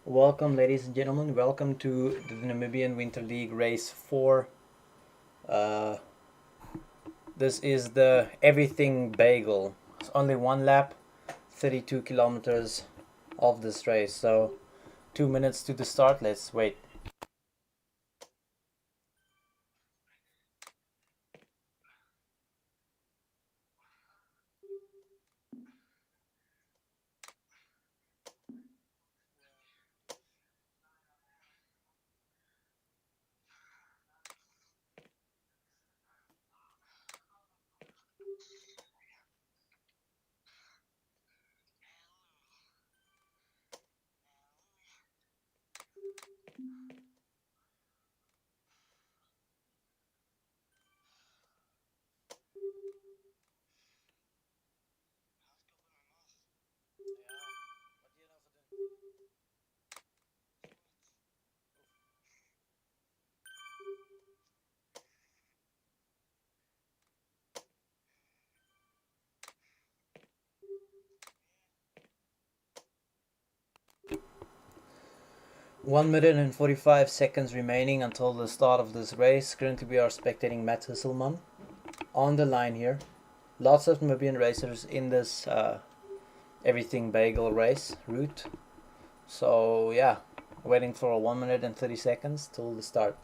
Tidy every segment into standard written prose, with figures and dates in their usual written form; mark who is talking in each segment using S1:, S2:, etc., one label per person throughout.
S1: Welcome, ladies and gentlemen. Welcome to the Namibian Winter League Race 4. This is the Everything Bagel. It's only one lap, 32 kilometers of this race. So 2 minutes to the start. Let's wait. One minute and 45 seconds remaining until the start of this race. Currently we are spectating Matt Hisselman on the line here. Lots of Namibian racers in this Everything Bagel race route. So yeah, waiting for 1 minute and 30 seconds till the start.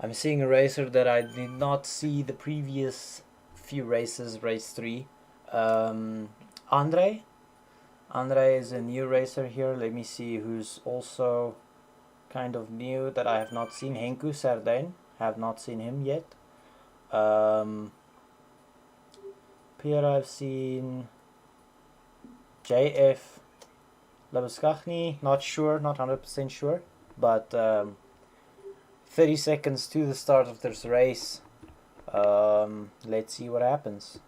S1: I'm seeing a racer that I did not see the previous few races, race 3. Andre. Andre is a new racer here. Let me see who's also kind of new that I have not seen. Henku Sardijn. Have not seen him yet. Pierre I've seen. JF Labuskachny. Not sure, not 100% sure. But 30 seconds to the start of this race. Let's see what happens.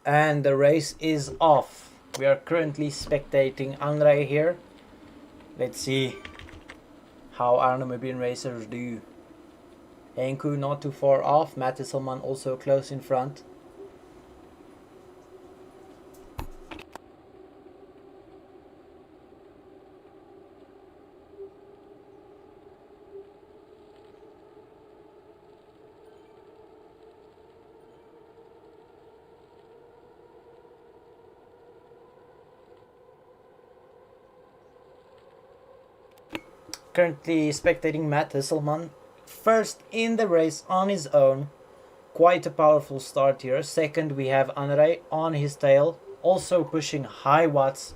S1: And the race is off. We are currently spectating Andre here. Let's see how our Namibian racers do. Henku not too far off. Matt Hisselman also close in front. Currently spectating Matt Hisselman. First in the race on his own. Quite a powerful start here. Second we have Andre on his tail. Also pushing high watts.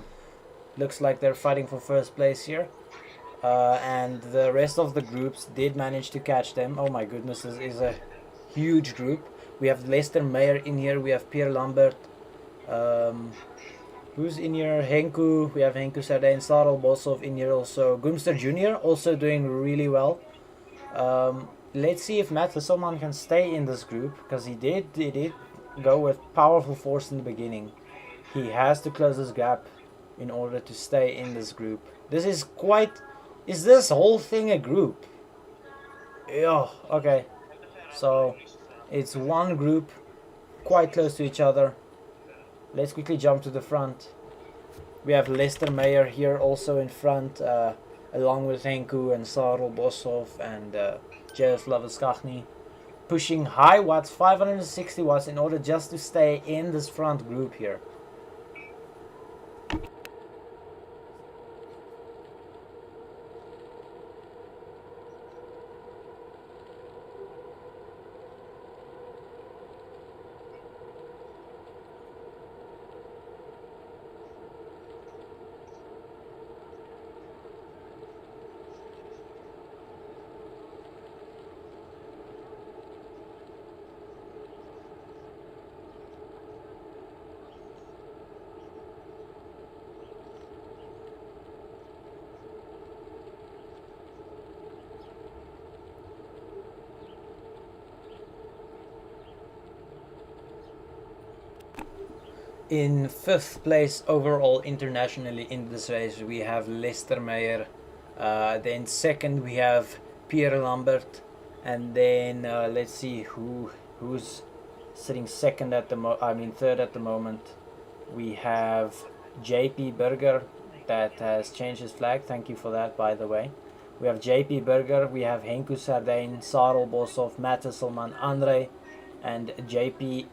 S1: Looks like they're fighting for first place here. And the rest of the groups did manage to catch them. Oh my goodness, this is a huge group. We have Lester Meyer in here. We have Pierre Lambert. Who's in here? Henku. We have Henku Sardijn, Sarel Bosov in here also. Gumster Jr. also doing really well. Let's see if Matt Hisselman can stay in this group, because he did go with powerful force in the beginning. He has to close this gap in order to stay in this group. This is quite... Is this whole thing a group? Yeah, okay. So, it's one group, quite close to each other. Let's quickly jump to the front. We have Lester Meyer here also in front, along with Henku and Sarel Bosov and Jeff Labuskachny. Pushing high watts, 560 watts, in order just to stay in this front group here. In fifth place overall internationally in this race, we have Lester Meyer. Then second we have Pierre Lambert, and then let's see who's sitting second at the third at the moment. We have JP Berger that has changed his flag. Thank you for that, by the way. We have JP Berger, we have Henku Sardijn, Sarel Boshoff, Matt Hesselman, Andre, and JP,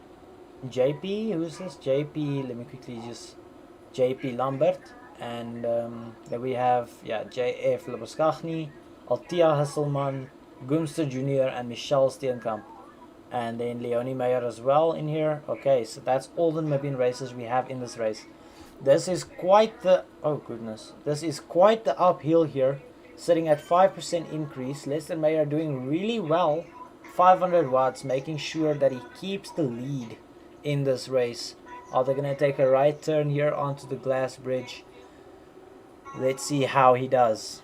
S1: who's this? JP, let me quickly just, JP Lambert, and then we have, JF Lebeskaghni, Altia Hesselman, Gumster Jr., and Michel Steenkamp. And then Leonie Meyer as well in here. Okay, so that's all the Namibian races we have in this race. This is quite the, oh goodness, this is quite the uphill here, sitting at 5% increase. Lester Meyer doing really well, 500 watts, making sure that he keeps the lead in this race. Are they going to take a right turn here onto the glass bridge? Let's see how he does.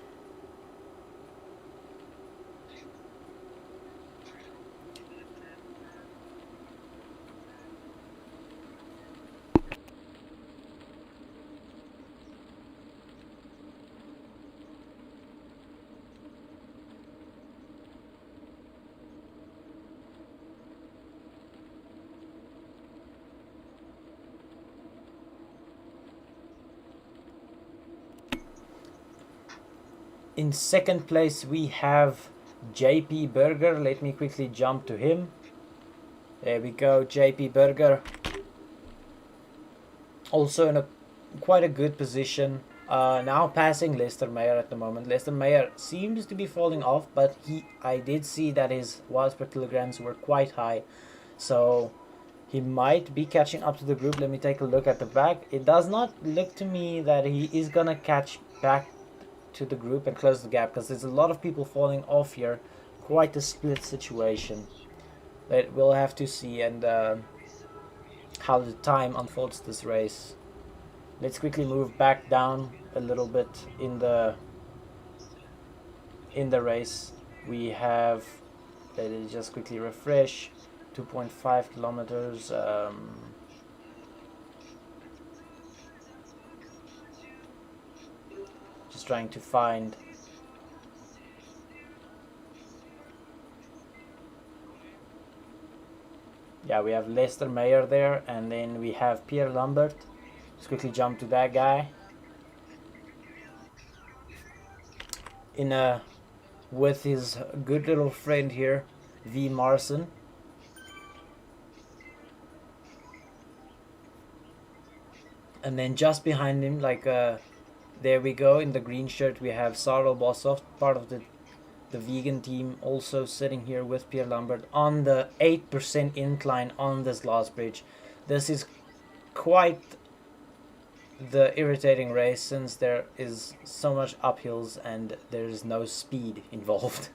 S1: In second place we have JP Berger. Let me quickly jump to him. There we go, JP Berger. Also in quite a good position. Now passing Lester Meyer at the moment. Lester Meyer seems to be falling off, but I did see that his watts per kilograms were quite high. So he might be catching up to the group. Let me take a look at the back. It does not look to me that he is gonna catch back to the group and close the gap, because there's a lot of people falling off here. Quite a split situation. But we'll have to see and how the time unfolds this race. Let's quickly move back down a little bit in the race. We have, let me just quickly refresh, 2.5 kilometers. Just trying to find. Yeah, we have Lester Meyer there, and then we have Pierre Lambert. Let's quickly jump to that guy. With his good little friend here, V. Marson. And then just behind him, there we go, in the green shirt, we have Sarel Boshoff, part of the vegan team, also sitting here with Pierre Lambert on the 8% incline on this last bridge. This is quite the irritating race, since there is so much uphills and there is no speed involved.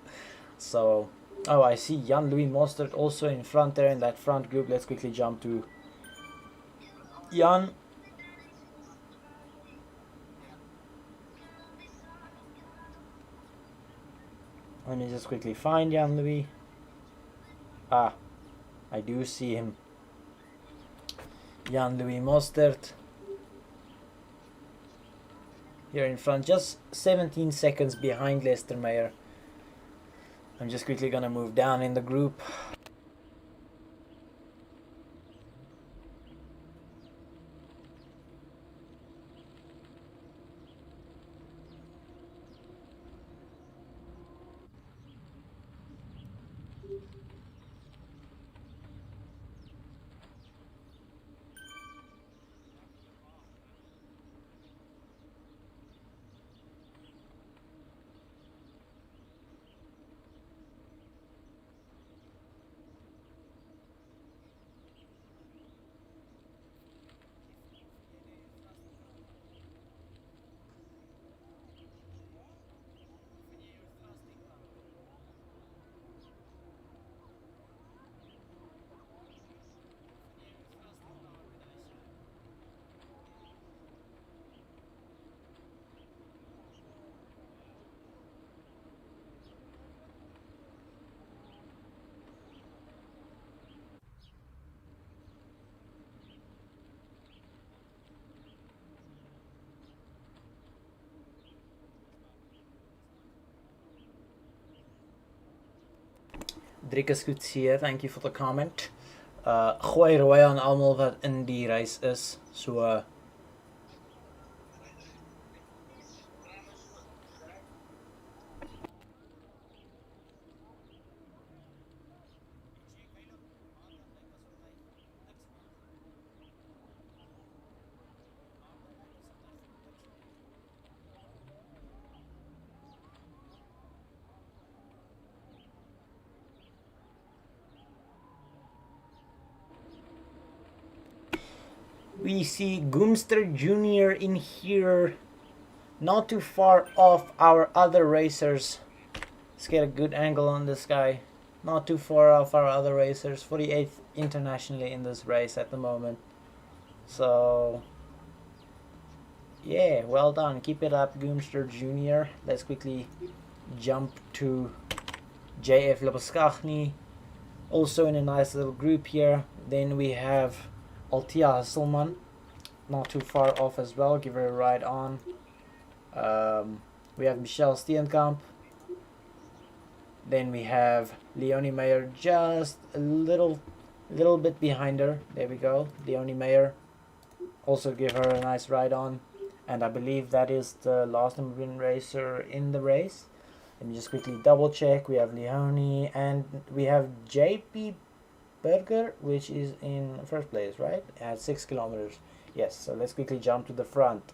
S1: So, oh, I see Jan-Louis Mostert also in front there in that front group. Let's quickly jump to Jan. Let me just quickly find Jan-Louis. Ah, I do see him. Jan-Louis Mostert. Here in front, just 17 seconds behind Lester Meyer. I'm just quickly gonna move down in the group. Critcity, thank you for the comment. Gooi rooi aan almal wat in die reis is. So we see Goomster Jr. in here, not too far off our other racers. Let's get a good angle on this guy. Not too far off our other racers. 48th internationally in this race at the moment. So yeah, well done. Keep it up, Goomster Jr. Let's quickly jump to JF Loboskachny. Also in a nice little group here. Then we have Altia Hasselman, not too far off as well. Give her a ride on. We have Michelle Steenkamp. Then we have Leonie Meyer just a little bit behind her. There we go. Leonie Meyer. Also give her a nice ride on. And I believe that is the last Namibian racer in the race. Let me just quickly double check. We have Leonie and we have JP Berger, which is in first place, right? At 6 kilometers. Yes, so let's quickly jump to the front.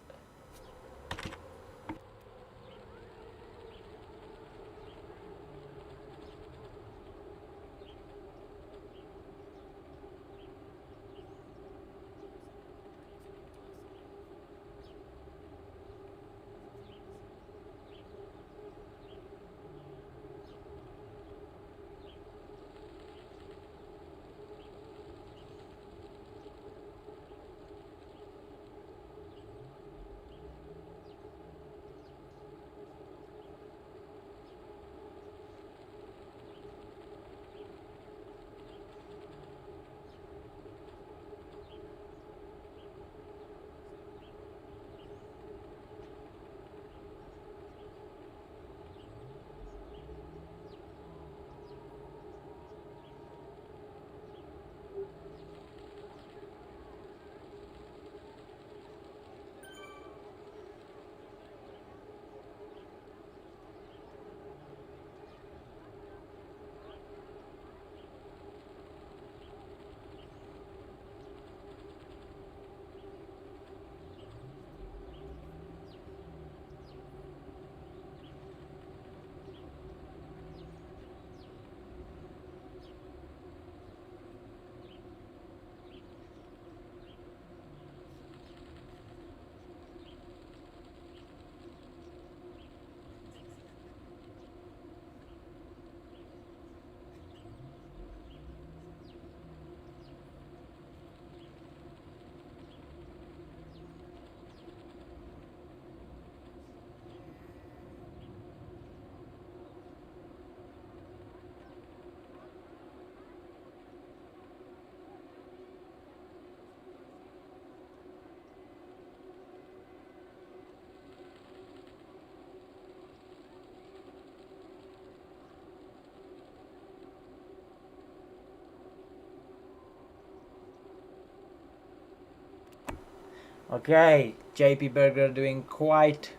S1: Okay, JP Berger doing quite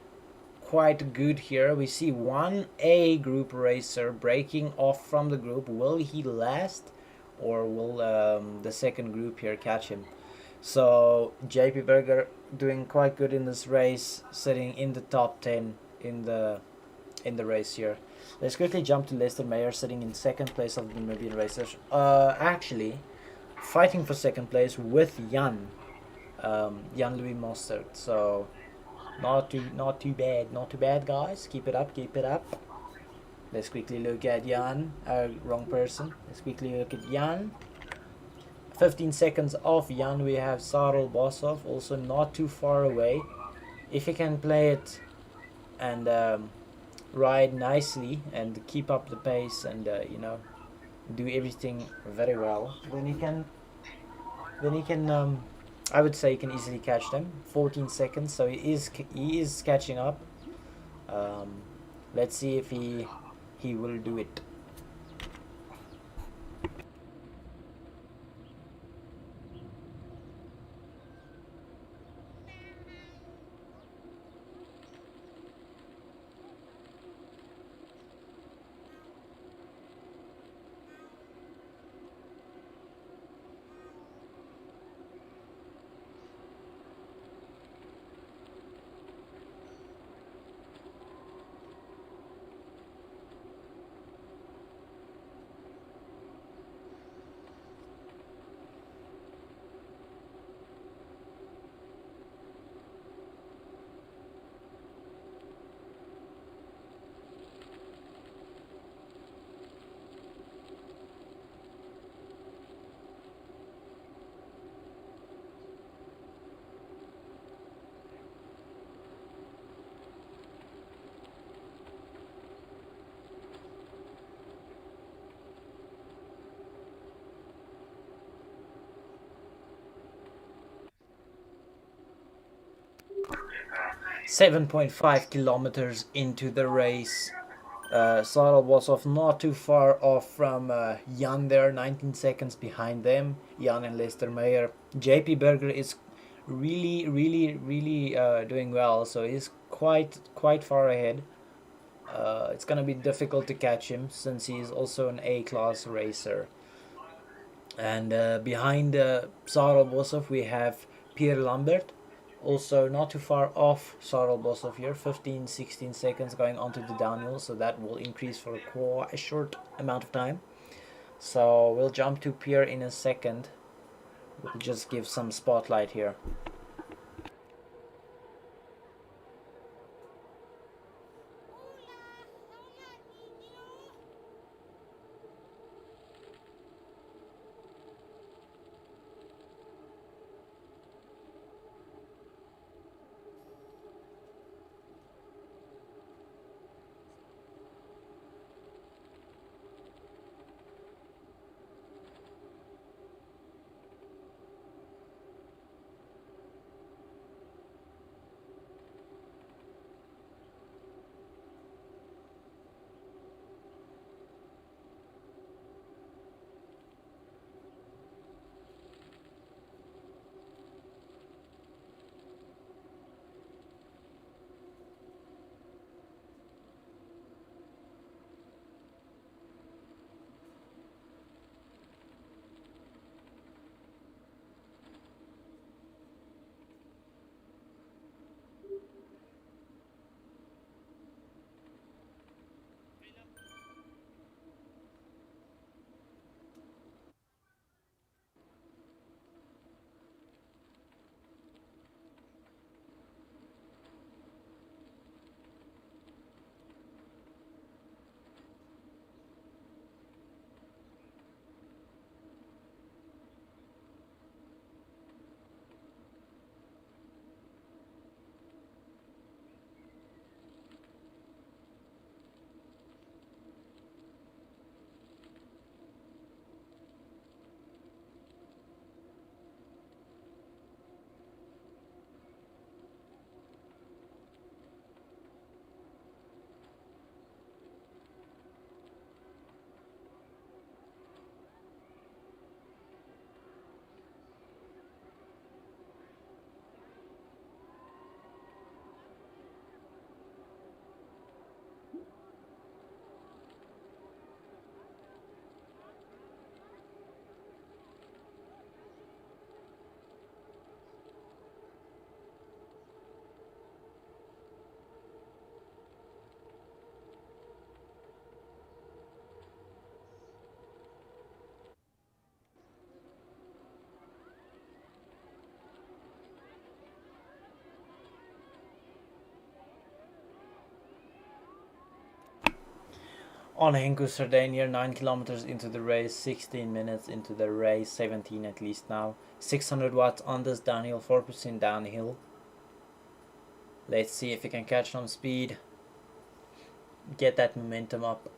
S1: good here. We see one A group racer breaking off from the group. Will he last, or will the second group here catch him? So JP Berger doing quite good in this race, sitting in the top 10 in the race here. Let's quickly jump to Lester Meyer, sitting in second place of the Namibian racers. Actually, fighting for second place with Jan Louis Mostert. So not too bad, guys. Keep it up. Let's quickly look at Jan. Wrong person. Let's quickly look at Jan. 15 seconds off Jan, we have Sarel Bosov, also not too far away. If he can play it and ride nicely and keep up the pace and do everything very well, then he can I would say he can easily catch them. 14 seconds, so he is catching up. Let's see if he will do it. 7.5 kilometers into the race. Sarel was off not too far off from Jan there, 19 seconds behind them. Jan and Lester Meyer. JP Berger is really doing well, so he's quite far ahead. It's gonna be difficult to catch him since he is also an A-class racer. And behind Sarel Bosov we have Pierre Lambert, also not too far off Sarel Bosov here, 15-16 seconds going onto the downhill, so that will increase for quite a short amount of time. So we'll jump to Pierre in a second. We'll just give some spotlight here. On Henku Sardinia, 9 kilometers into the race, 16 minutes into the race, 17 at least now. 600 watts on this downhill, 4% downhill. Let's see if we can catch some speed, get that momentum up.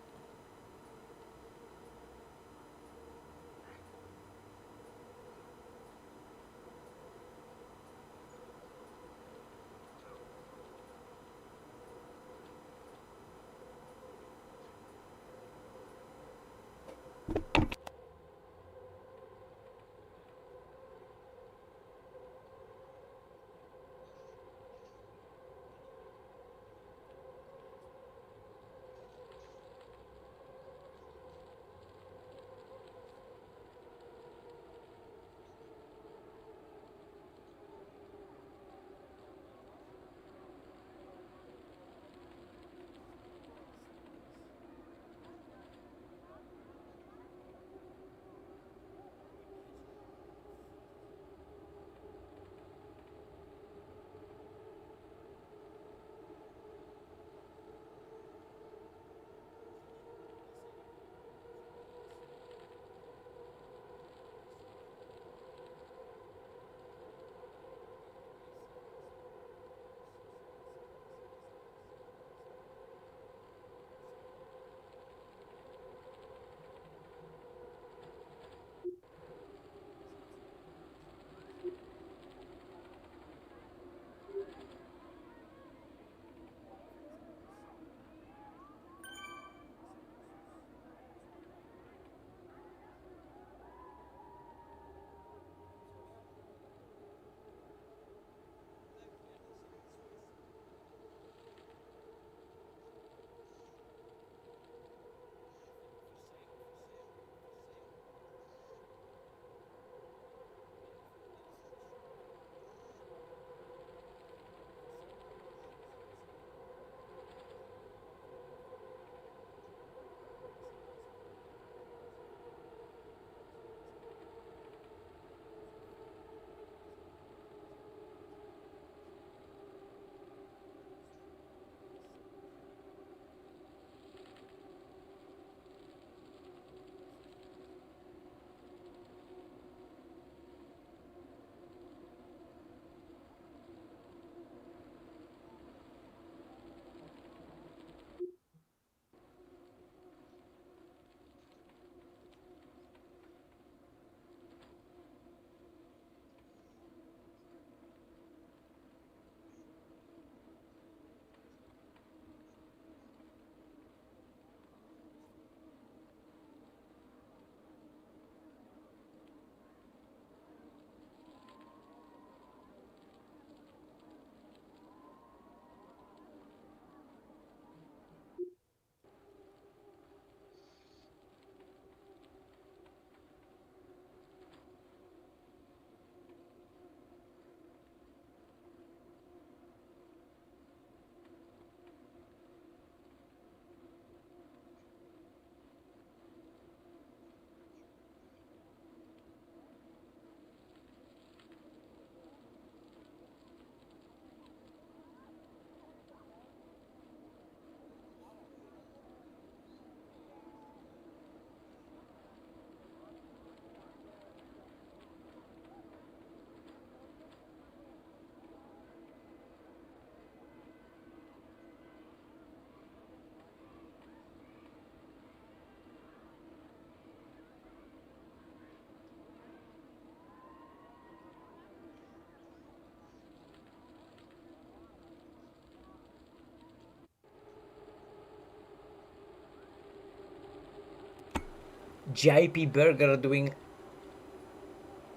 S1: JP Berger doing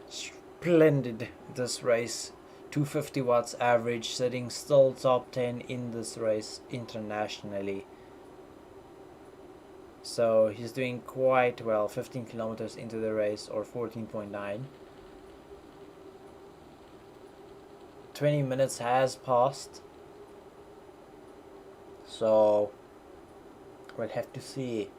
S1: splendid this race. 250 watts average, sitting still top 10 in this race internationally. So he's doing quite well. 15 kilometers into the race, or 14.9. 20 minutes has passed. So we'll have to see.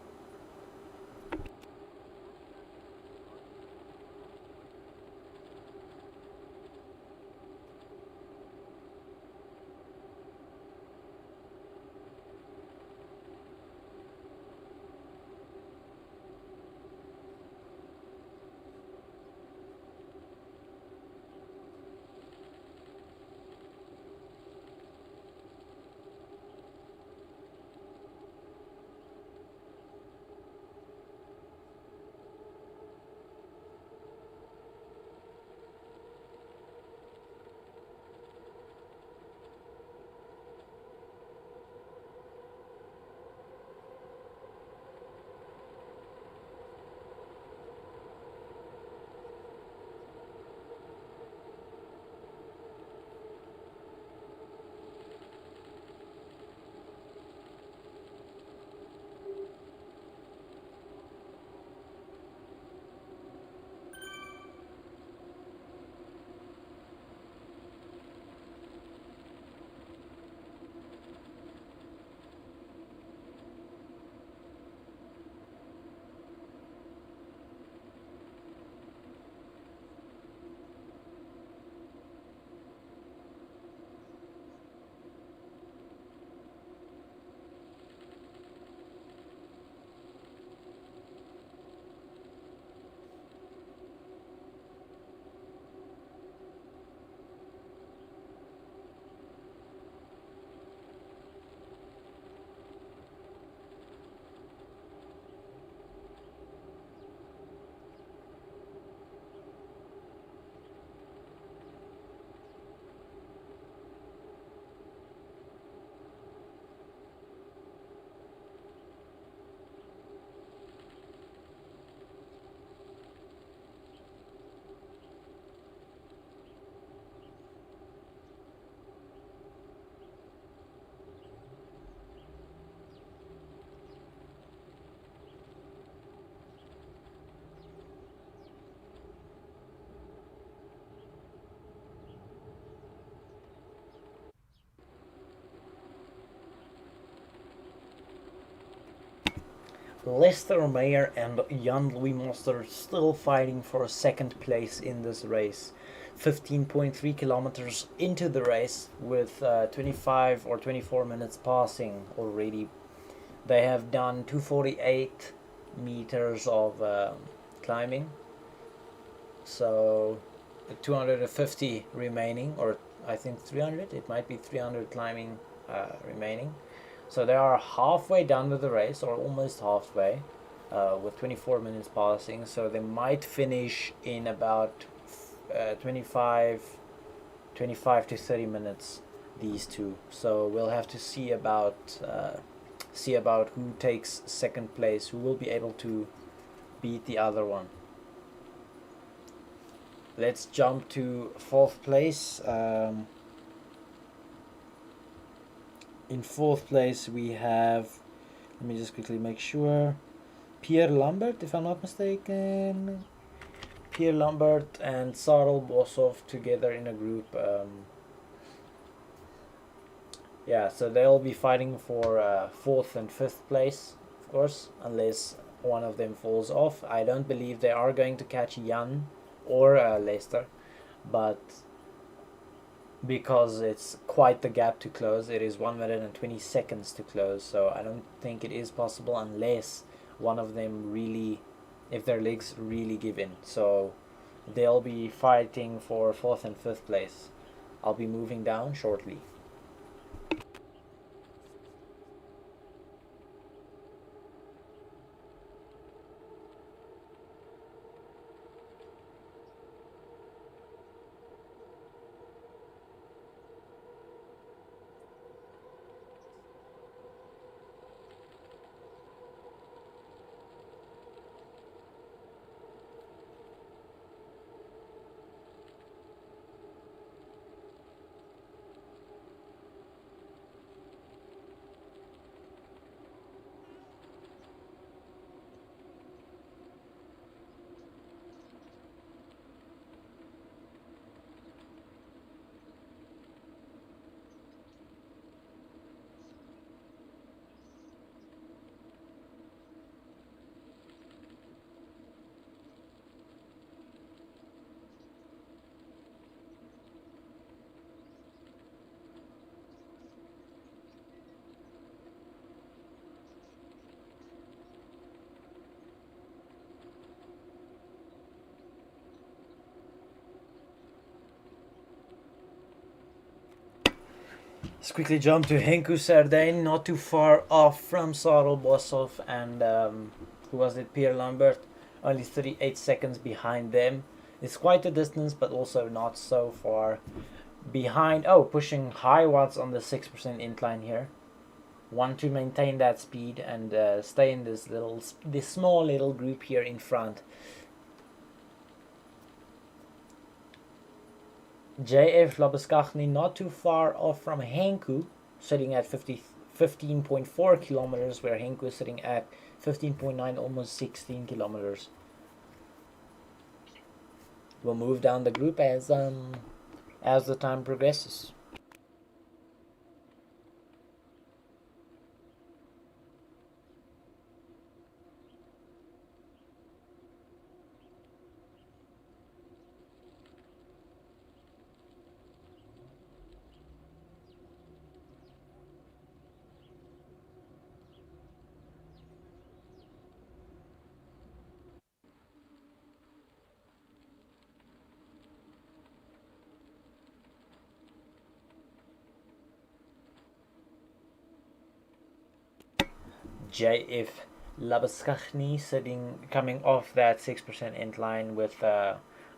S1: Lester Mayer and Jan-Louis Monster still fighting for second place in this race. 15.3 kilometers into the race with 25 or 24 minutes passing already. They have done 248 meters of climbing, so 250 remaining, or I think 300, it might be 300 climbing remaining. So they are halfway done with the race, or almost halfway, with 24 minutes passing. So they might finish in about 25 to 30 minutes, these two. So we'll have to see about who takes second place, who will be able to beat the other one. Let's jump to fourth place. In fourth place we have, let me just quickly make sure, Pierre Lambert, if I'm not mistaken. Pierre Lambert and Sarel Bosov together in a group. Yeah, so they'll be fighting for fourth and fifth place, of course, unless one of them falls off. I don't believe they are going to catch Jan or Leicester, but because it's quite the gap to close, it is 1 minute and 20 seconds to close, so I don't think it is possible unless one of them really, if their legs really give in. So they'll be fighting for fourth and fifth place. I'll be moving down shortly. Let's quickly jump to Henku Sardane, not too far off from Sarel Bosov and who was it? Pierre Lambert, only 38 seconds behind them. It's quite a distance, but also not so far behind. Oh, pushing high watts on the 6% incline here. Want to maintain that speed and stay in this small little group here in front. JF Labuskachny not too far off from Henku, sitting at 15.4 kilometers, where Henku is sitting at 15.9, almost 16 kilometers. We'll move down the group as the time progresses. JF Labuskachny coming off that 6% incline with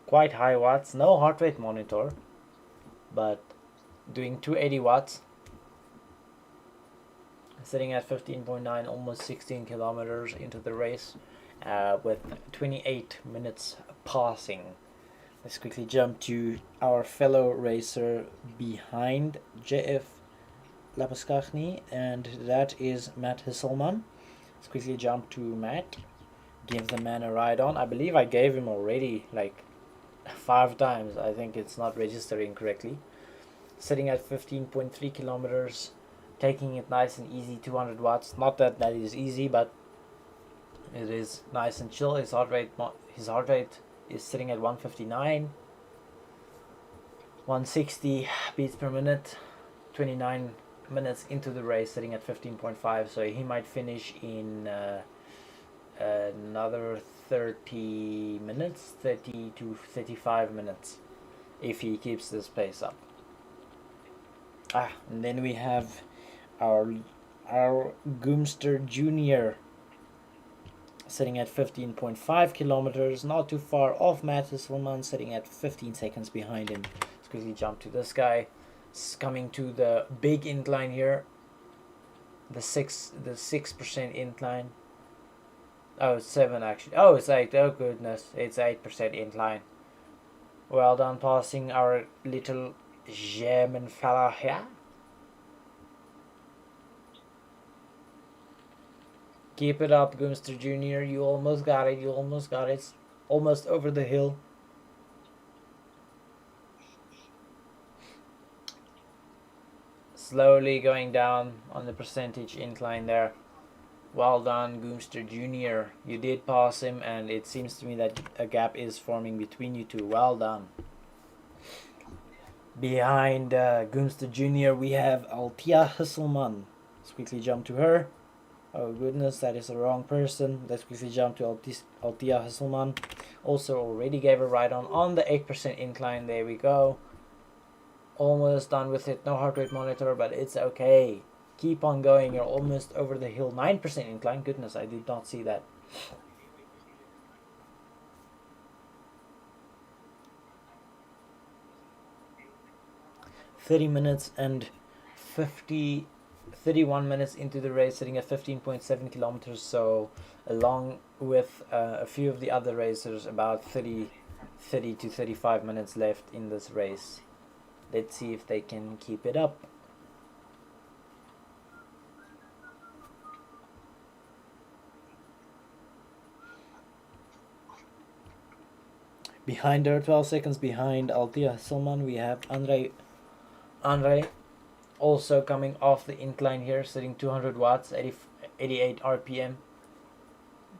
S1: quite high watts, no heart rate monitor, but doing 280 watts, sitting at 15.9, almost 16 kilometers into the race, with 28 minutes passing. Let's quickly jump to our fellow racer behind JF Labuskachny, and that is Matt Hisselman. Let's quickly jump to Matt, give the man a ride on. I believe I gave him already like 5 times. I think it's not registering correctly. Sitting at 15.3 kilometers, taking it nice and easy, 200 watts. Not that that is easy, but it is nice and chill. His heart rate is sitting at 159, 160 beats per minute, 29 minutes into the race, sitting at 15.5, so he might finish in another 30 minutes, 30 to 35 minutes, if he keeps this pace up. And then we have our Goomster Junior, sitting at 15.5 kilometers, not too far off Matt Hisselman, sitting at 15 seconds behind him. Let's quickly jump to this guy. It's coming to the big incline here, the 6% incline. Oh, it's 7 actually. Oh, it's 8. Oh goodness, it's 8% incline. Well done, passing our little German fella here. Keep it up, Goomster Junior. You almost got it. It's almost over the hill. Slowly going down on the percentage incline there. Well done, Goomster Junior. You did pass him, and it seems to me that a gap is forming between you two. Well done. Behind Goomster Junior, we have Altia Hisselman. Let's quickly jump to her. Oh goodness, that is the wrong person. Let's quickly jump to Altia Hisselman. Also already gave a ride on the 8% incline. There we go. Almost done with it. No heart rate monitor, but it's okay. Keep on going. You're almost over the hill. 9% incline. Goodness, I did not see that. "30 minutes and 31 minutes into the race, sitting at 15.7 kilometers. So, along with a few of the other racers, about 30 to 35 minutes left in this race. Let's see if they can keep it up. Behind her, 12 seconds behind Altia Hisselman, we have Andre also coming off the incline here, sitting 200 watts, 88 RPM,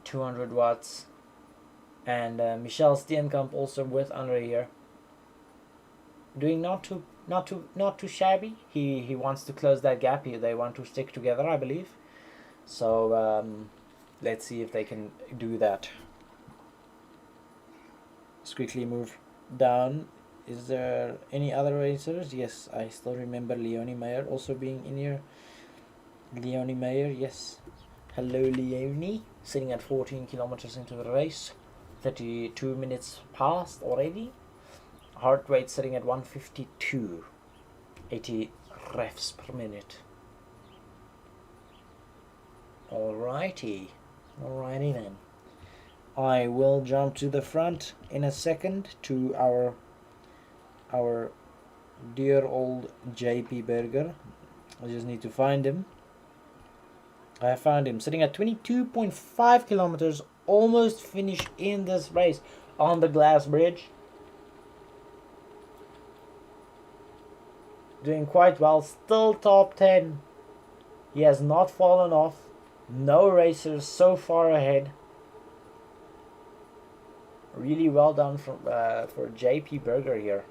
S1: 200 watts. And Michel Steenkamp also with Andre here, doing not too shabby. He wants to close that gap here. They want to stick together, I believe. So let's see if they can do that. Let's quickly move down. Is there any other racers? Yes, I still remember Leonie Meyer also being in here. Leonie Meyer, yes. Hello Leonie, sitting at 14 kilometers into the race. 32 minutes past already. Heart rate sitting at 152. 80 revs per minute. Alrighty then. I will jump to the front in a second to our dear old JP Berger. I just need to find him. I found him sitting at 22.5 kilometers, almost finished in this race on the glass bridge. Doing quite well, still top 10. He has not fallen off. No racers so far ahead. Really well done for JP Berger here.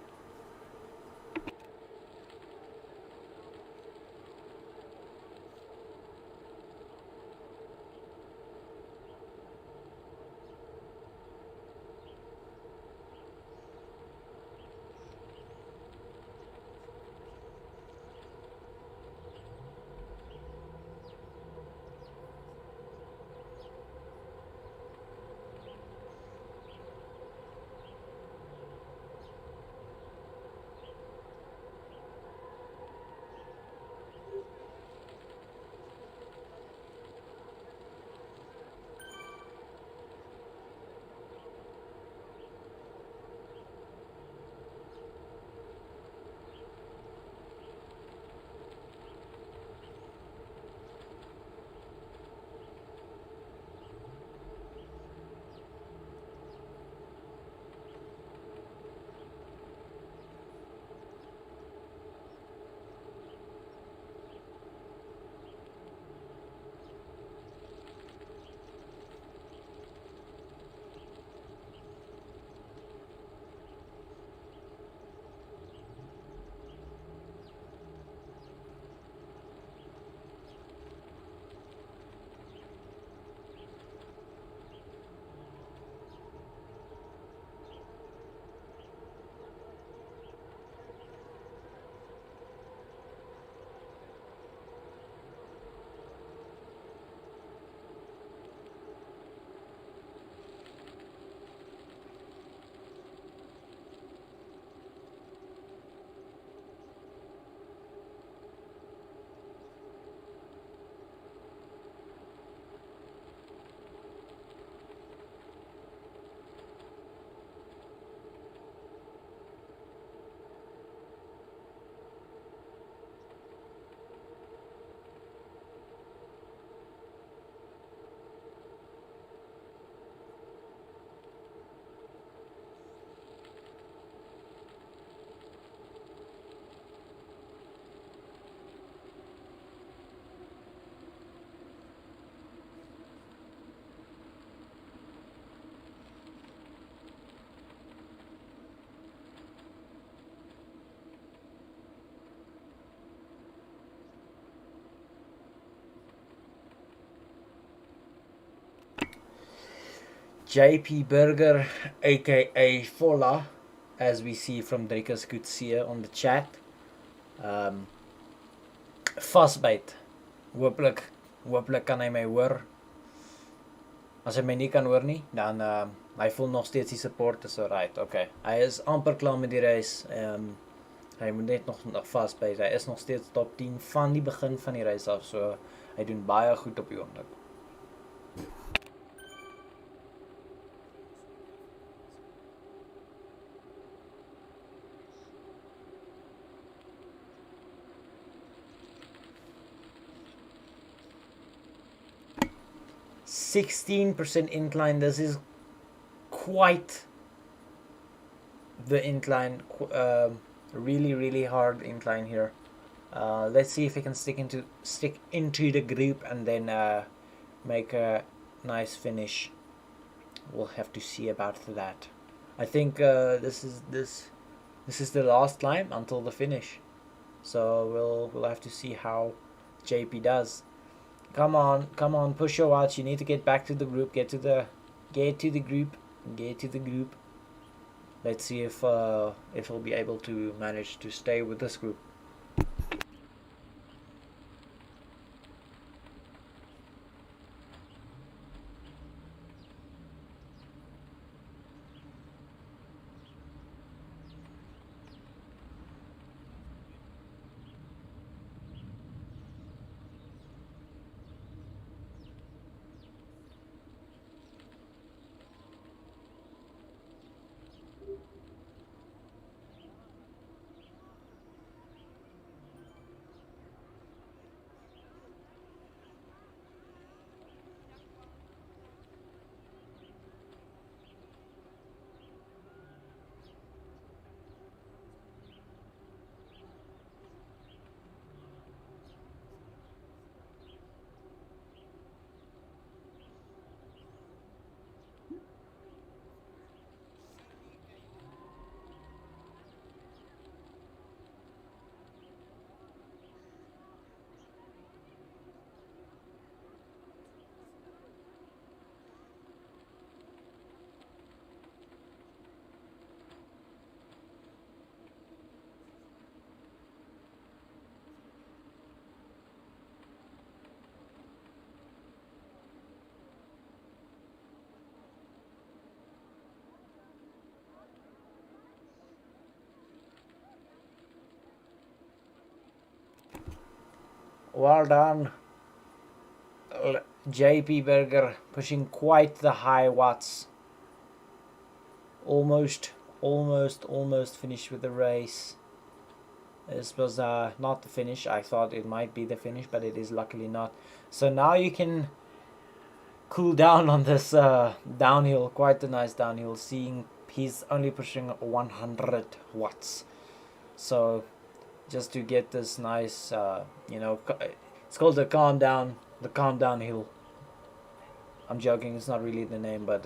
S1: JP Berger, aka Fola, as we see from Driekus Coetzee on the chat. Vastbyt. Hooplik kan hy my hoor. As hy my nie kan hoor nie, dan hy voel nog steeds die support is alright. Okay. Hy is amper klaar met die race. Hy moet net nog vastbyt. Hy is nog steeds top 10 van die begin van die race af, so hy doen baie goed op die oomblik. %16 incline. This is quite the incline. Really hard incline here. Let's see if we can stick into the group and then make a nice finish. We'll have to see about that. I think this is the last climb until the finish. So we'll have to see how JP does. Come on, push your watch. You need to get back to the group. Get to the group. let's see if he'll be able to manage to stay with this group. Well done, JP Berger, pushing quite the high watts. Almost finished with the race. This was not the finish. I thought it might be the finish, but it is luckily not. So now you can cool down on this downhill. Quite a nice downhill. Seeing he's only pushing 100 watts. So just to get this nice, it's called the calm down hill. I'm joking. It's not really the name, but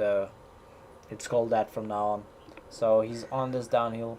S1: it's called that from now on. So he's on this downhill.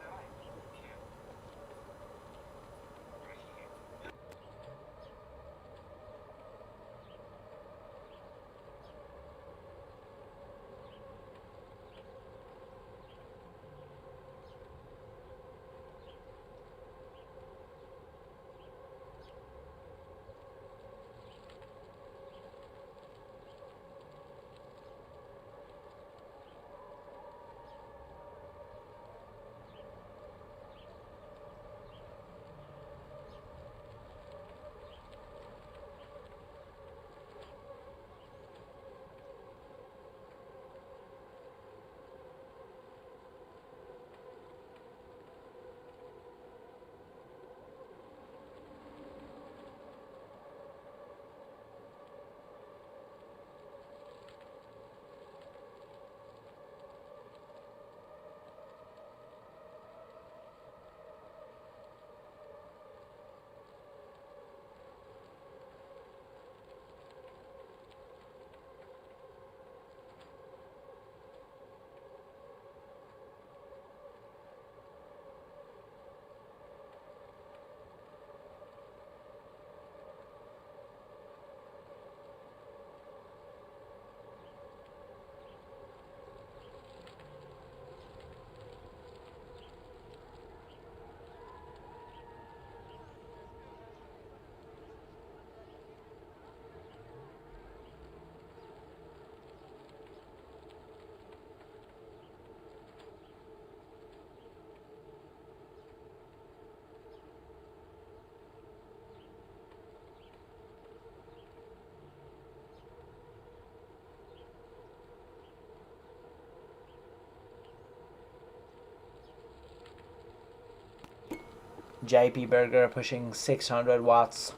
S1: JP Berger pushing 600 watts.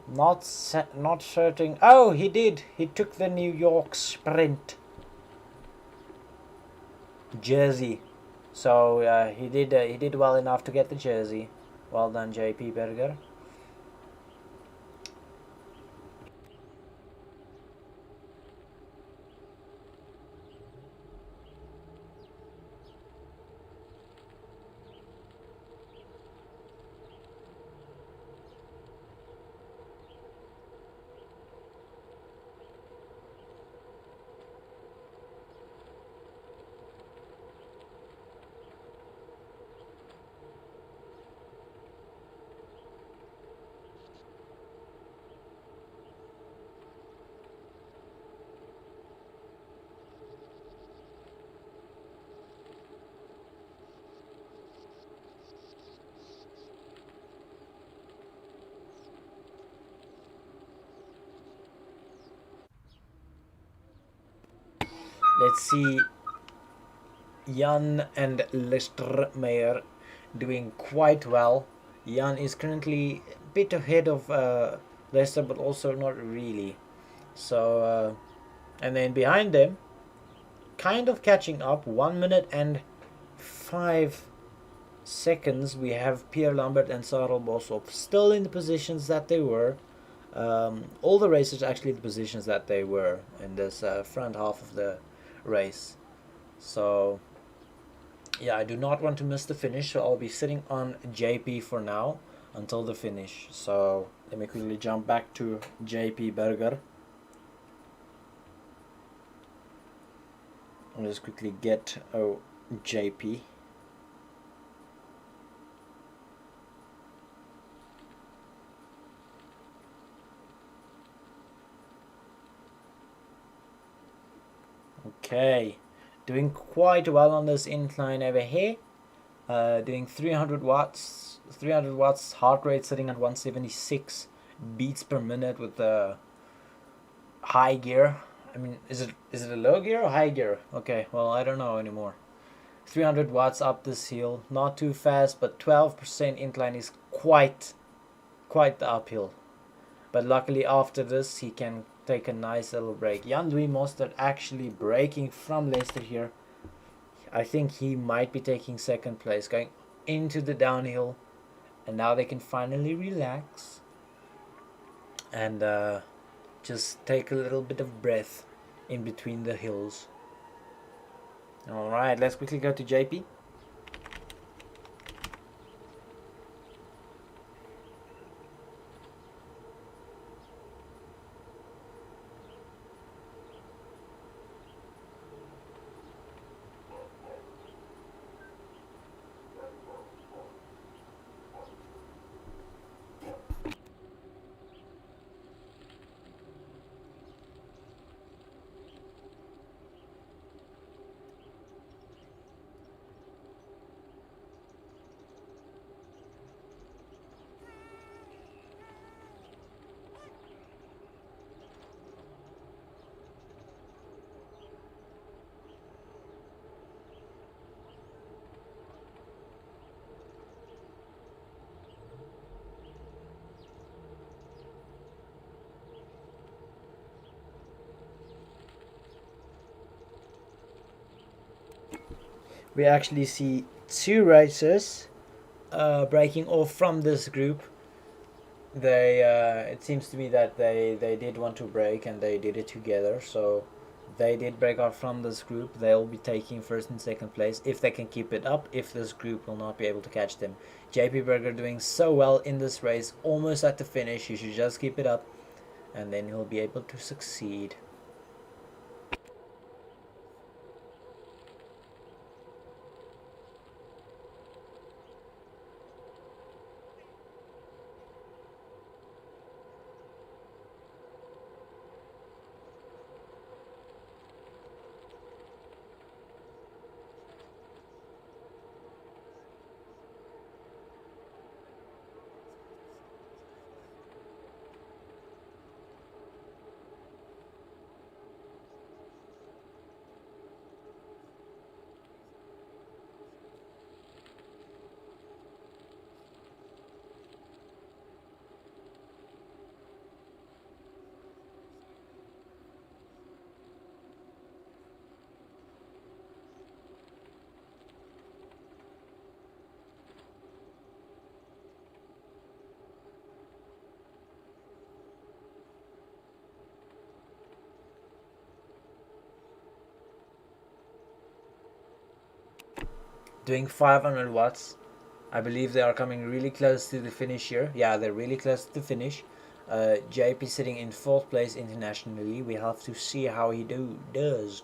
S1: Not certain. Oh, he did. He took the New York Sprint jersey. So he did well enough to get the jersey. Well done, JP Berger. Let's see Jan and Listermeyer doing quite well. Jan is currently a bit ahead of Leicester, but also not really. So, and then behind them, kind of catching up, 1 minute and 5 seconds. We have Pierre Lambert and Sarel Bosop still in the positions that they were. All the racers actually the positions that they were in this front half of the race. So yeah, I do not want to miss the finish, so I'll be sitting on JP for now until the finish. So let me quickly jump back to JP Berger. I'll just quickly get JP. Okay, doing quite well on this incline over here. Doing 300 watts heart rate sitting at 176 beats per minute with the high gear. I mean, is it a low gear or high gear? Okay, well, I don't know anymore. 300 watts up this hill, not too fast, but 12% incline is quite the uphill. But luckily after this he can take a nice little break. Jan-Louis Mostert actually breaking from Leicester here. I think he might be taking second place, going into the downhill, and now they can finally relax and just take a little bit of breath in between the hills. Alright, let's quickly go to JP. We actually see two racers breaking off from this group. They it seems to be that they did want to break and they did it together, so they did break off from this group. They'll be taking first and second place if they can keep it up, if this group will not be able to catch them. JP Berger doing so well in this race, almost at the finish. He should just keep it up and then he'll be able to succeed. Doing 500 watts. I believe they are coming really close to the finish here. Yeah, they're really close to the finish. JP sitting in 4th place internationally. We have to see how he does.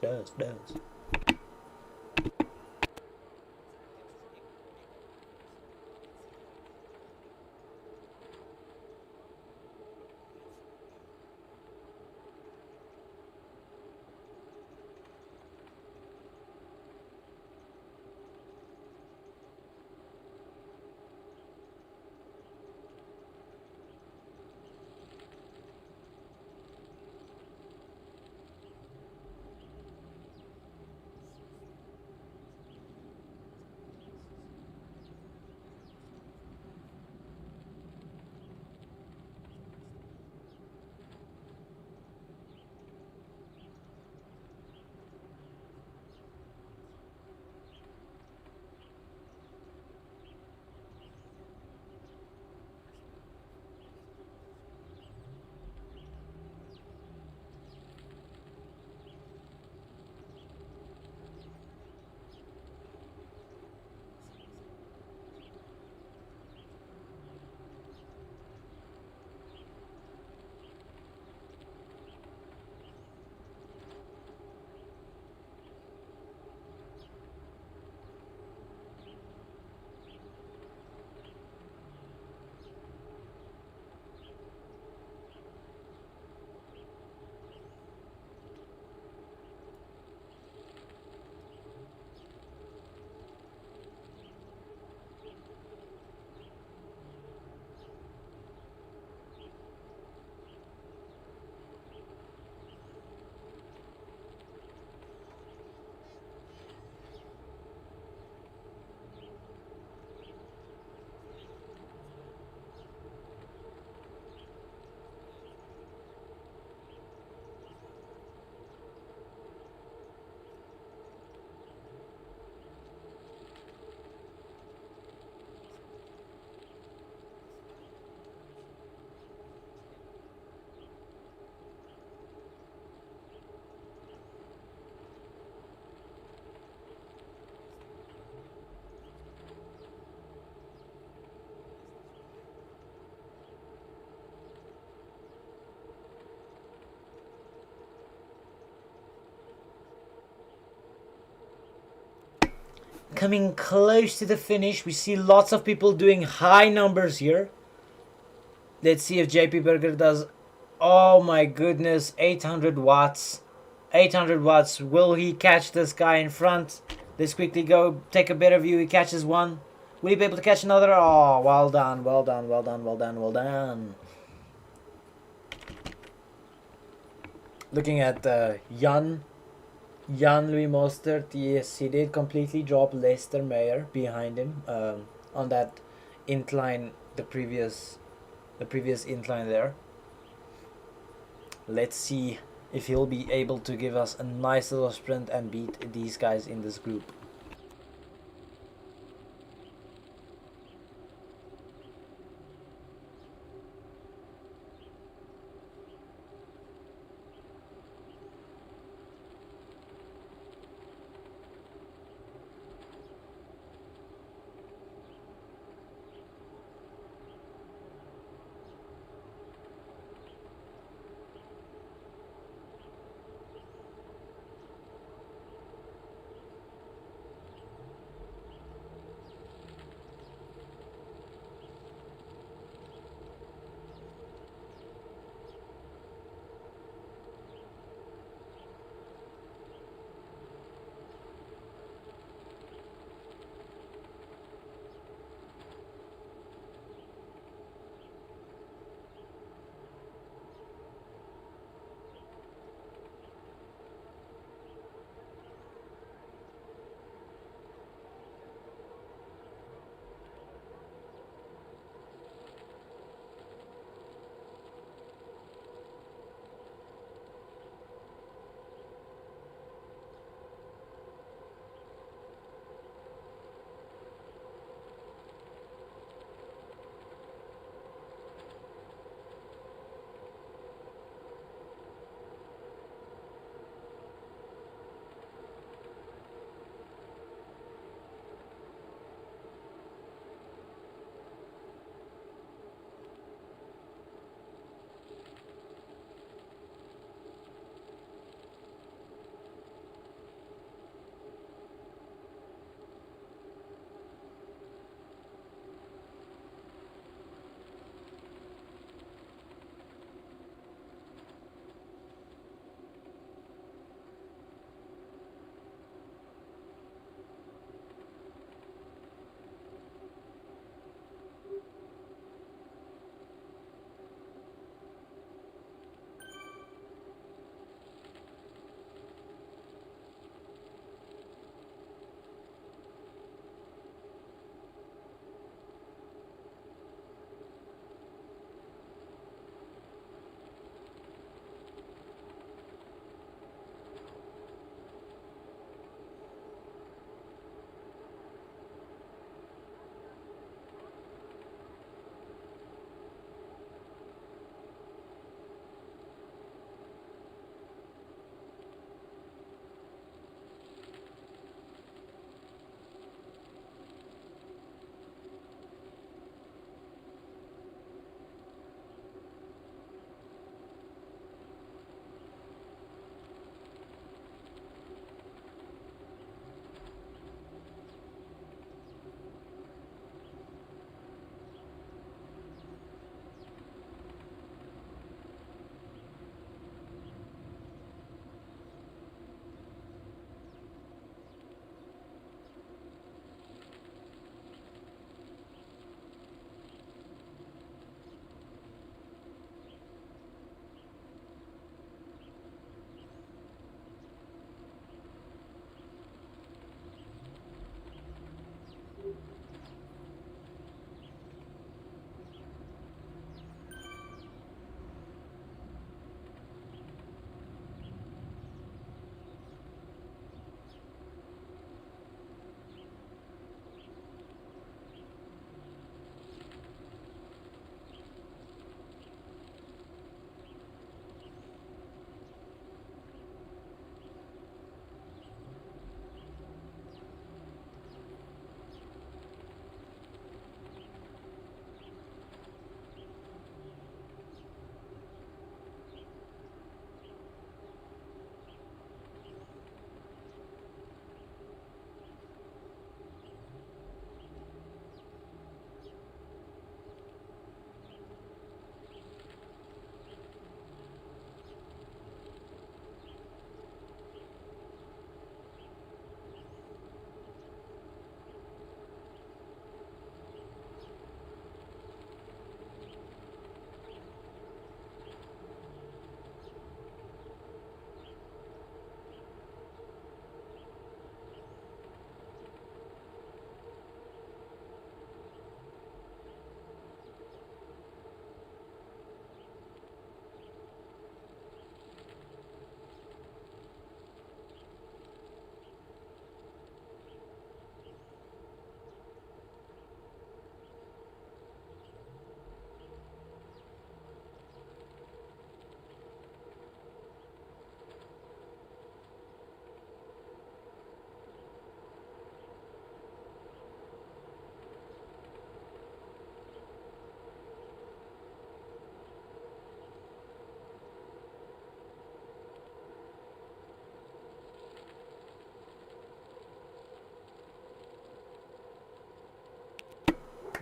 S1: coming close to the finish. We see lots of people doing high numbers here. Let's see if JP Berger does. Oh my goodness, 800 watts. 800 watts. Will he catch this guy in front? Let's quickly go take a better view. He catches one. Will he be able to catch another? Oh, well done, well done, well done, well done, well done. Looking at Jan Louis Mostert, yes, he did completely drop Lester Meyer behind him on that incline, the previous incline there. Let's see if he'll be able to give us a nice little sprint and beat these guys in this group.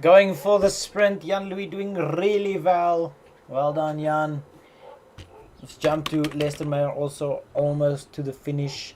S1: Going for the sprint. Jan-Louis doing really well. Well done, Jan. Let's jump to Lester Meyer, also almost to the finish.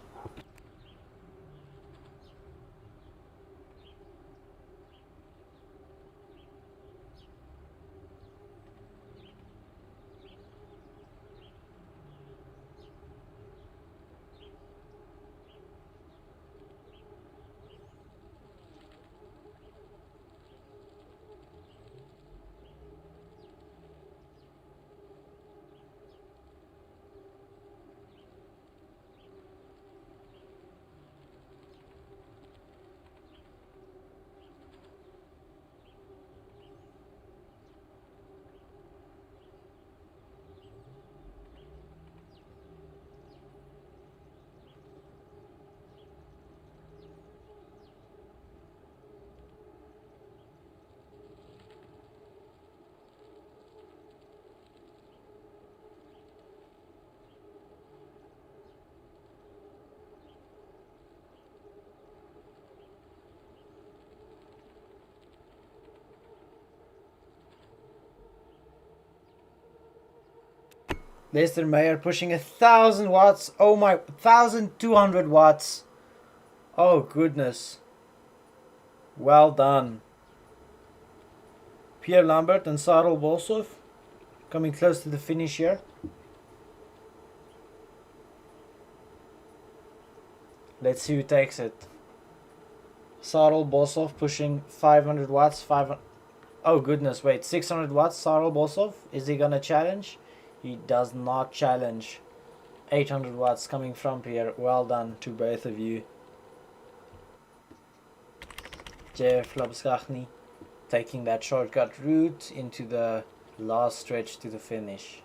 S1: Lester Meyer pushing 1,000 watts. Oh my, 1,200 watts. Oh goodness. Well done. Pierre Lambert and Sarel Bolsov coming close to the finish here. Let's see who takes it. Sarel Bolsov pushing 500 watts. Oh goodness, wait, 600 watts. Sarel Bolsov, is he gonna challenge? He does not challenge. 800 watts coming from Pierre. Well done to both of you. Jeff Labskachny taking that shortcut route into the last stretch to the finish.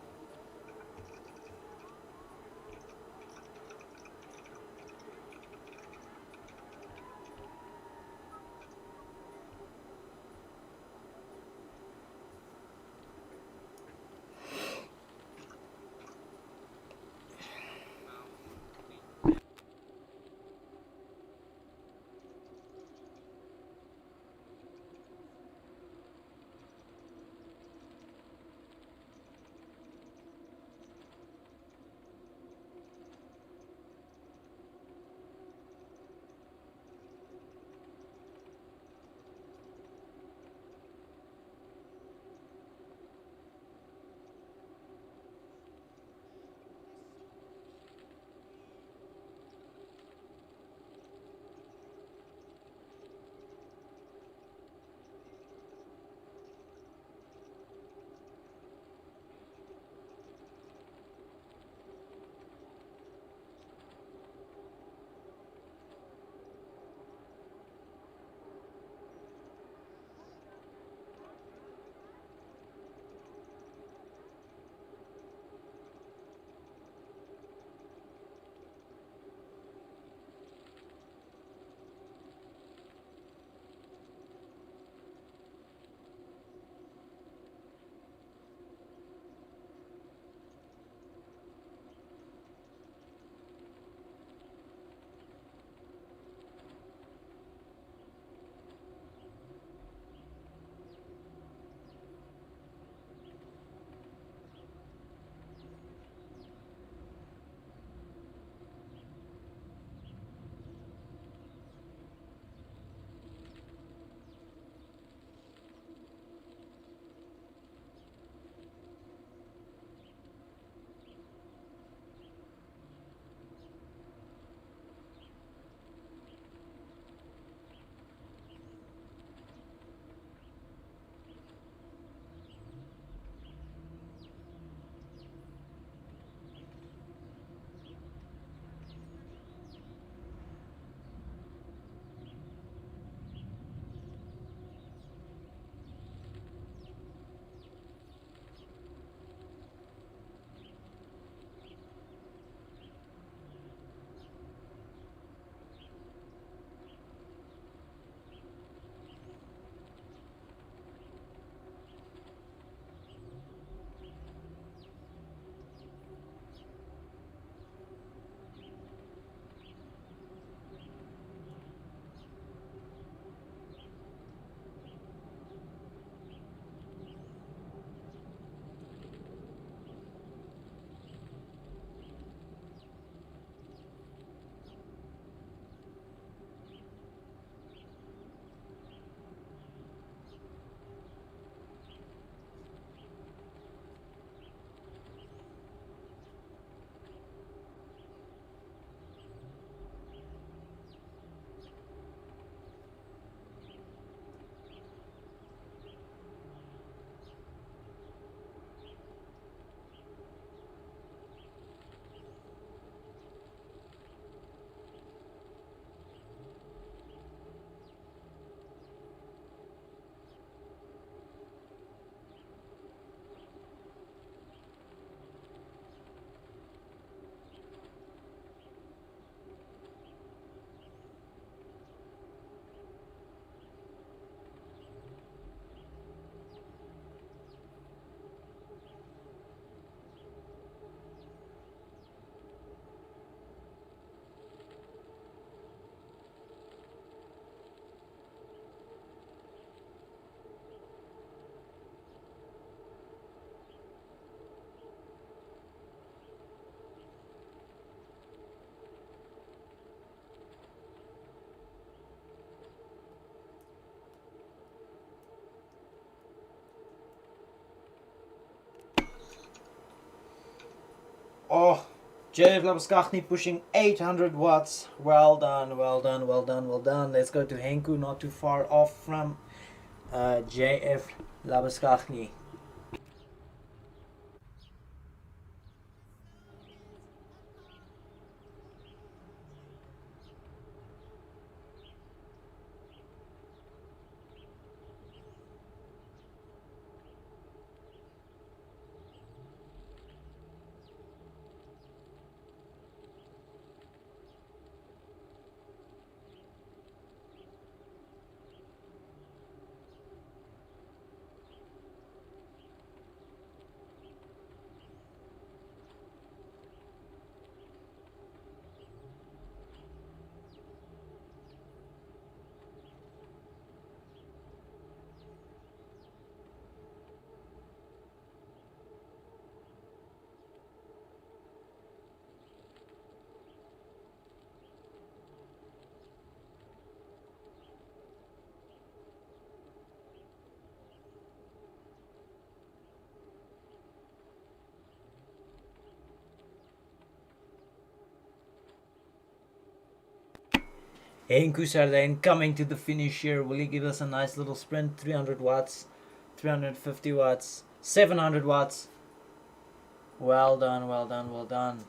S1: Oh, Jeff Labuskaghni pushing 800 watts. Well done, well done, well done, well done. Let's go to Henku, not too far off from JF Labuskaghni. Henku Sardijn coming to the finish here. Will he give us a nice little sprint? 300 watts, 350 watts, 700 watts. Well done, well done, well done.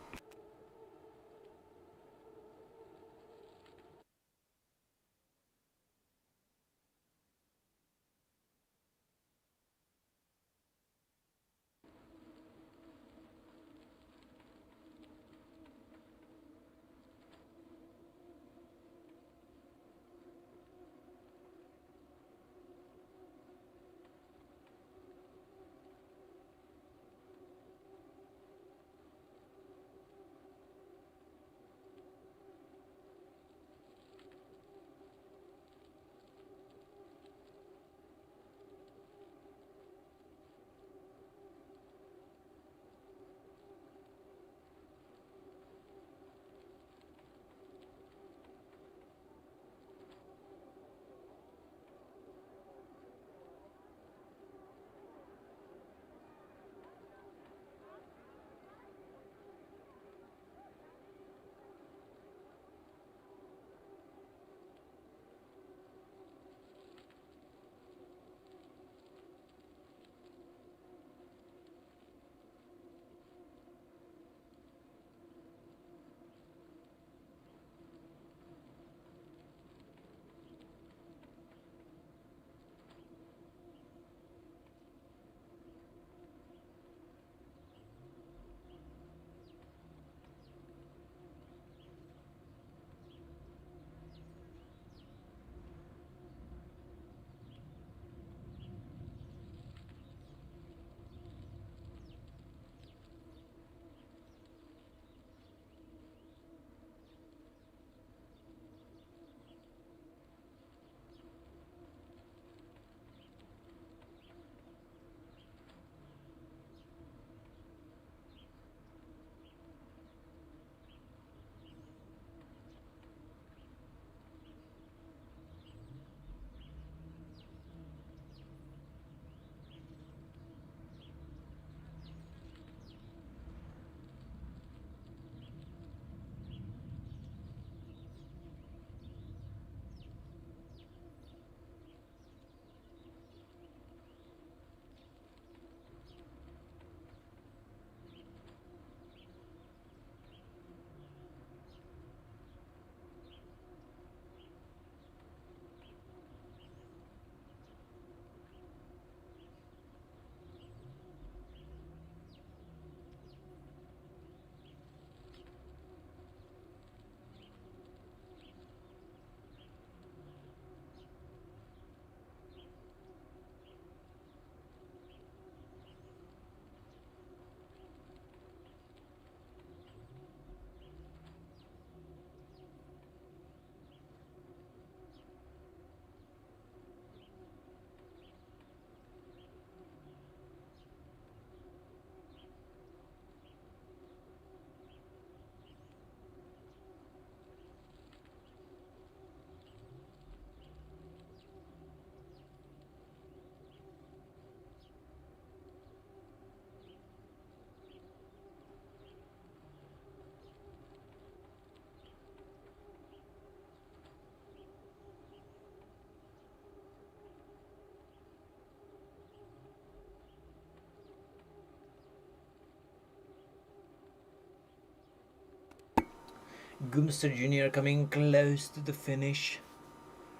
S1: Goomster Junior coming close to the finish,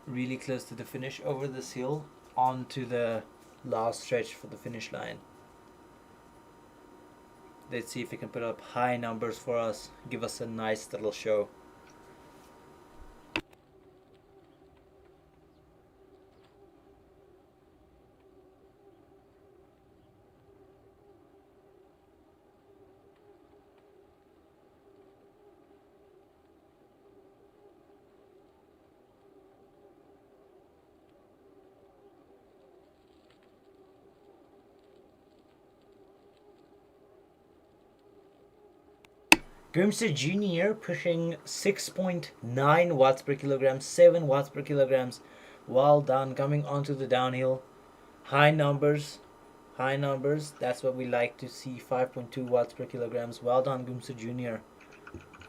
S1: really close to the finish, over this hill onto the last stretch for the finish line. Let's see if he can put up high numbers for us, give us a nice little show. Grimster Junior pushing 6.9 watts per kilogram, 7 watts per kilograms. Well done, coming onto the downhill. High numbers, high numbers. That's what we like to see. 5.2 watts per kilograms. Well done, Grimster Junior.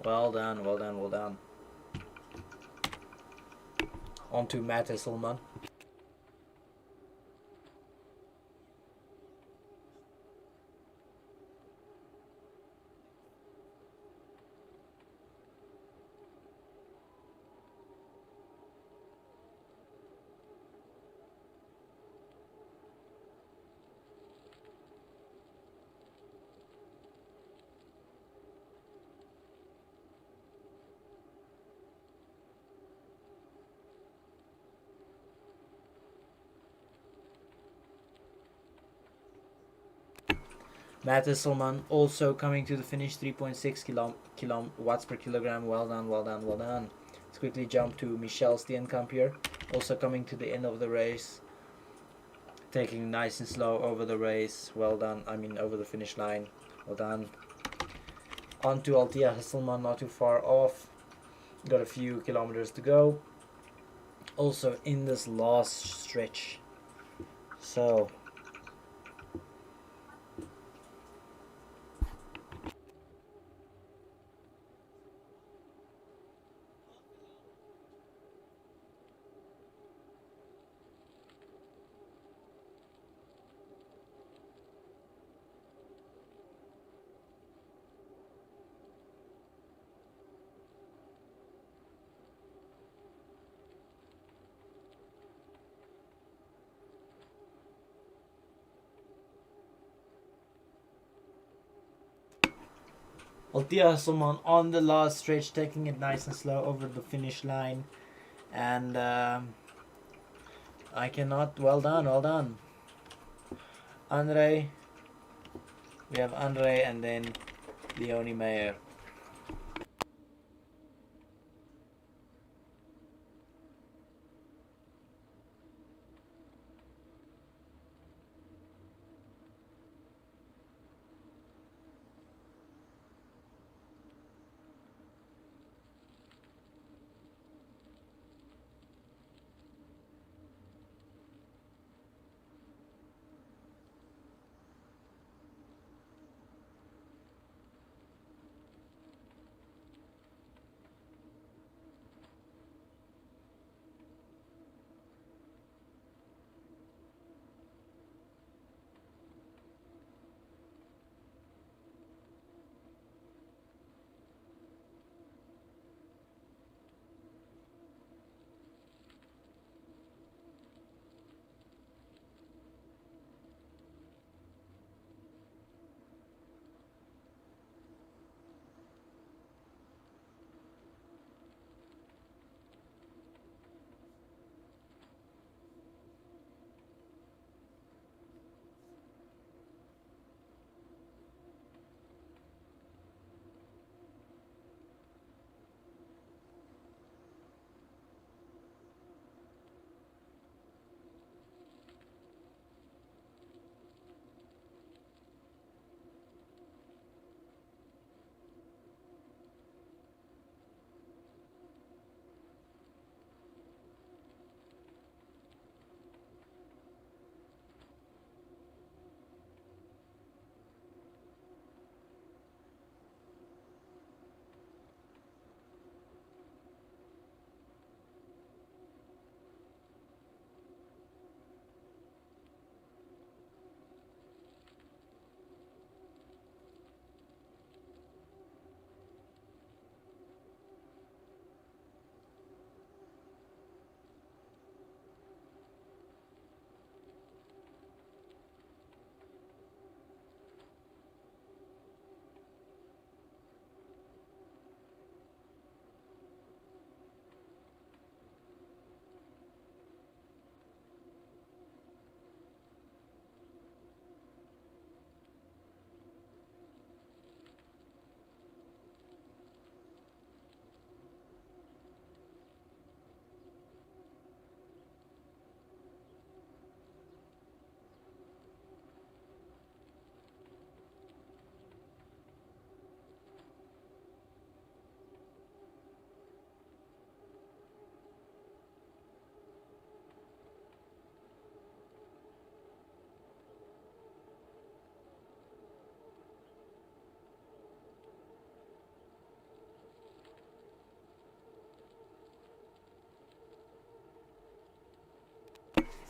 S1: Well done, well done, well done. On to Matt Hesselman. Matt Hesselman also coming to the finish, 3.6 watts per kilogram. Well done, well done, well done. Let's quickly jump to Michel Steenkamp here, also coming to the end of the race, taking nice and slow over the race. Well done, I mean over the finish line. Well done. On to Althea Hesselman, not too far off. Got a few kilometers to go. Also in this last stretch. So Althea Hesselman on the last stretch, taking it nice and slow over the finish line. And I cannot, well done, well done. Andre, we have Andre and then Leonie Meyer.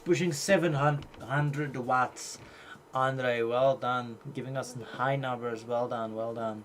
S1: pushing 700 watts. Andre, well done. Giving us high numbers. Well done, well done.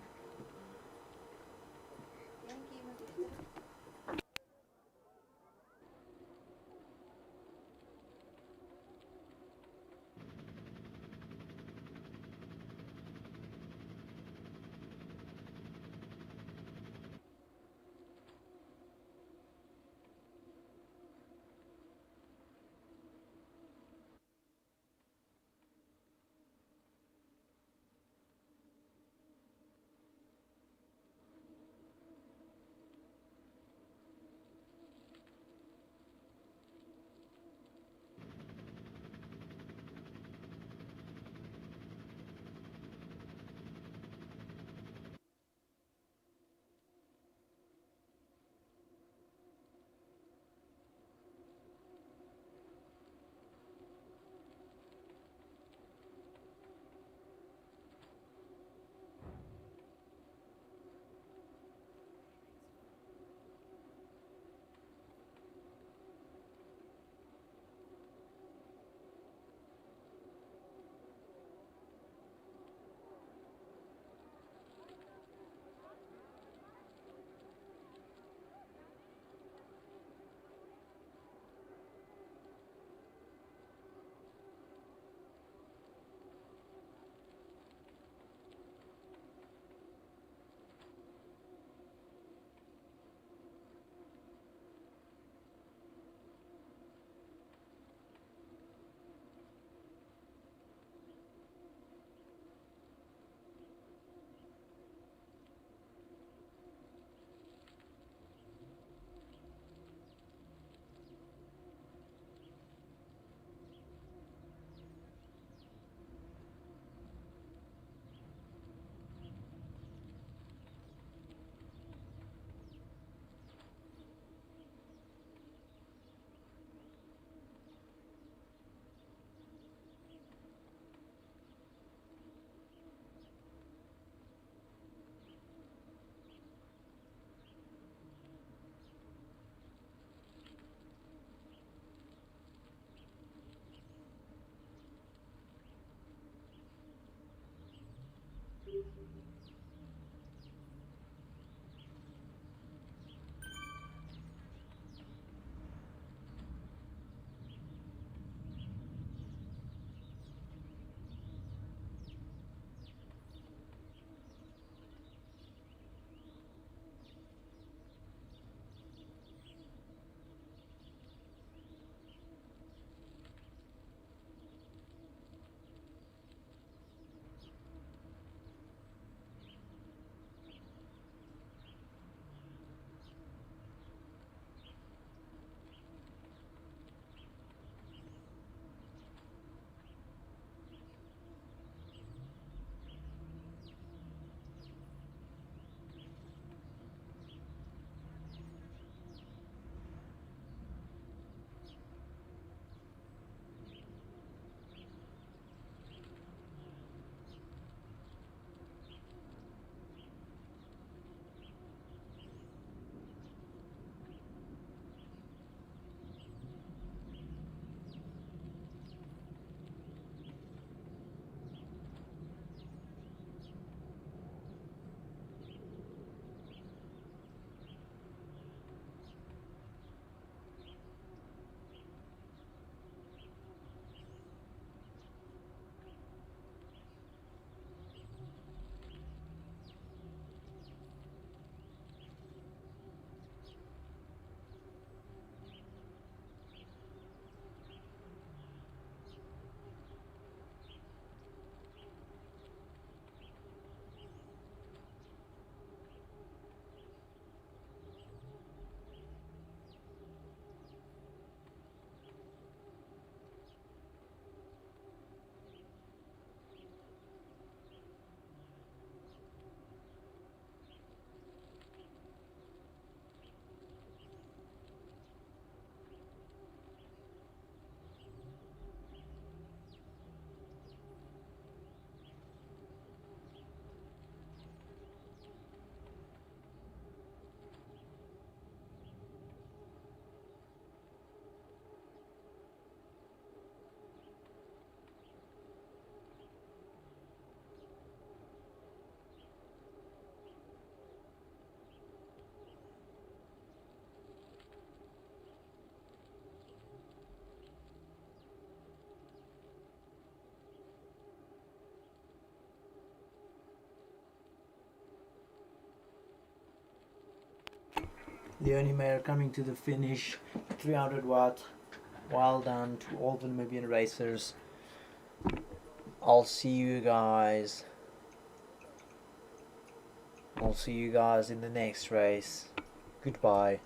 S1: Leonie Meyer coming to the finish, 300 watt. Well done to all the Namibian racers. I'll see you guys in the next race. Goodbye.